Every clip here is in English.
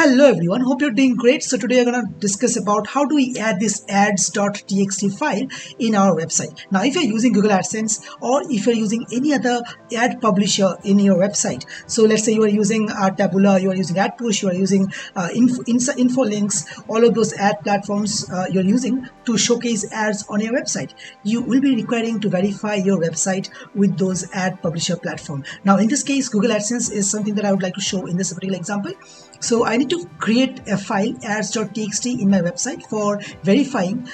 Hello everyone, hope you're doing great. So today we're going to discuss about how do we add this ads.txt file in our website. Now if you're using Google Adsense or if you're using any other ad publisher in your website, so let's say you are using Taboola, you are using AdPush, you are using Infolinks, all of those ad platforms you're using to showcase ads on your website, you will be requiring to verify your website with those ad publisher platform. Now in this case, Google Adsense is something that I would like to show in this particular example. So I need to create a file ads.txt in my website for verifying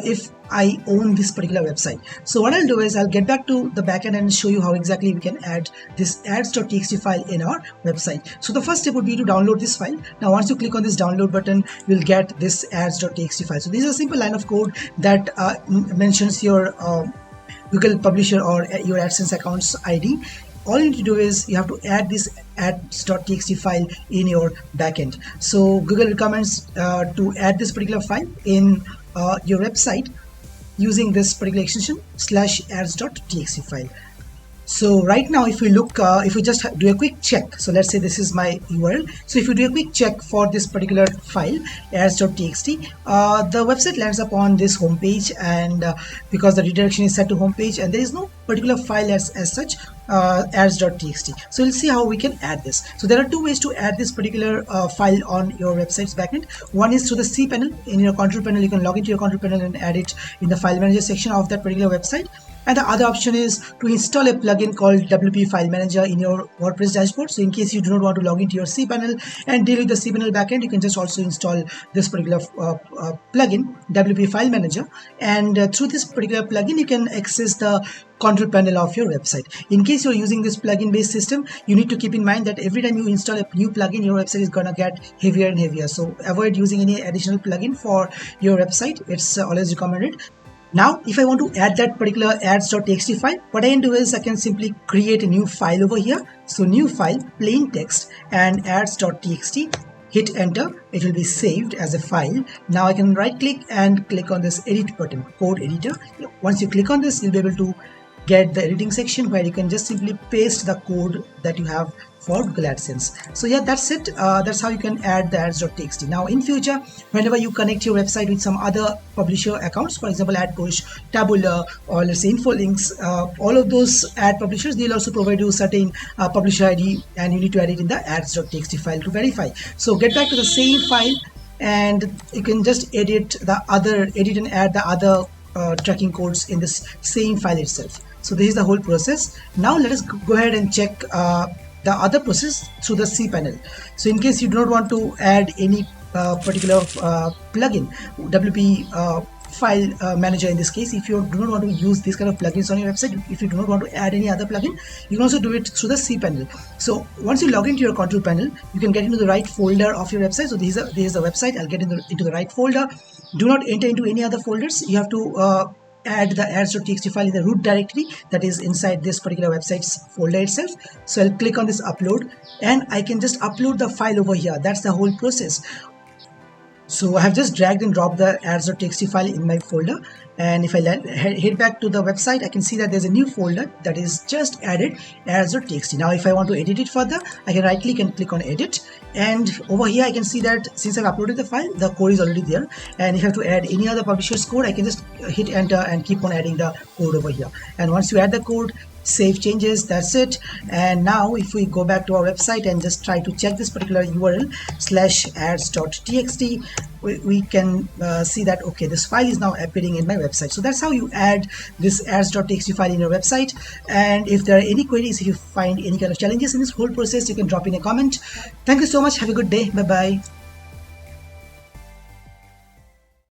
if I own this particular website. So what I'll do is I'll get back to the backend and show you how exactly we can add this ads.txt file in our website. So the first step would be to download this file. Now once you click on this download button, you'll get this ads.txt file. So this is a simple line of code that mentions your Google publisher or your AdSense account's ID. All you need to do is you have to add this ads.txt file in your backend. So Google recommends to add this particular file in your website using this particular extension /ads.txt file. So right now, if we look, if we just do a quick check, so let's say this is my URL. So if you do a quick check for this particular file ads.txt, the website lands up on this homepage, and because the redirection is set to homepage and there is no particular file as such, ads.txt. So we'll see how we can add this. So there are two ways to add this particular file on your website's backend. One is through the cPanel. In your control panel, you can log into your control panel and add it in the file manager section of that particular website. And the other option is to install a plugin called WP File Manager in your WordPress dashboard. So in case you do not want to log into your cPanel and deal with the cPanel backend, you can just also install this particular plugin, WP File Manager. And through this particular plugin, you can access the control panel of your website. In case you're using this plugin based system, you need to keep in mind that every time you install a new plugin, your website is gonna get heavier and heavier. So avoid using any additional plugin for your website. It's always recommended. Now, if I want to add that particular ads.txt file, what I can do is I can simply create a new file over here. So new file, plain text and ads.txt, hit enter, it will be saved as a file. Now I can right click and click on this edit button, code editor. Once you click on this, you'll be able to get the editing section where you can just simply paste the code that you have for Google AdSense. So yeah, that's it. That's how you can add the ads.txt. Now in future, whenever you connect your website with some other publisher accounts, for example, AdPush, Taboola, or let's say Infolinks, all of those ad publishers, they'll also provide you certain publisher ID, and you need to add it in the ads.txt file to verify. So get back to the same file, and you can just edit and add the other tracking codes in this same file itself. So this is the whole process. Now let us go ahead and check the other process through the cPanel. So in case you do not want to add any particular plugin, WP file manager in this case, if you do not want to use these kind of plugins on your website, if you do not want to add any other plugin, you can also do it through the cPanel. So once you log into your control panel, you can get into the right folder of your website. So this is the website. I'll get into the right folder. Do not enter into any other folders. You have to add the ads.txt file in the root directory that is inside this particular website's folder itself. So I'll click on this upload, and I can just upload the file over here. That's the whole process. So I have just dragged and dropped the ads.txt file in my folder, and if I head back to the website, I can see that there's a new folder that is just added, ads.txt. Now if I want to edit it further, I can right click and click on edit, and over here I can see that since I've uploaded the file, the code is already there. And if I have to add any other publisher's code, I can just hit enter and keep on adding the code over here. And once you add the code, save changes, that's it. And now if we go back to our website and just try to check this particular URL /ads.txt, we can see that okay, this file is now appearing in my website. So that's how you add this ads.txt file in your website. And if there are any queries, if you find any kind of challenges in this whole process, you can drop in a comment. Thank you so much. Have a good day. Bye bye.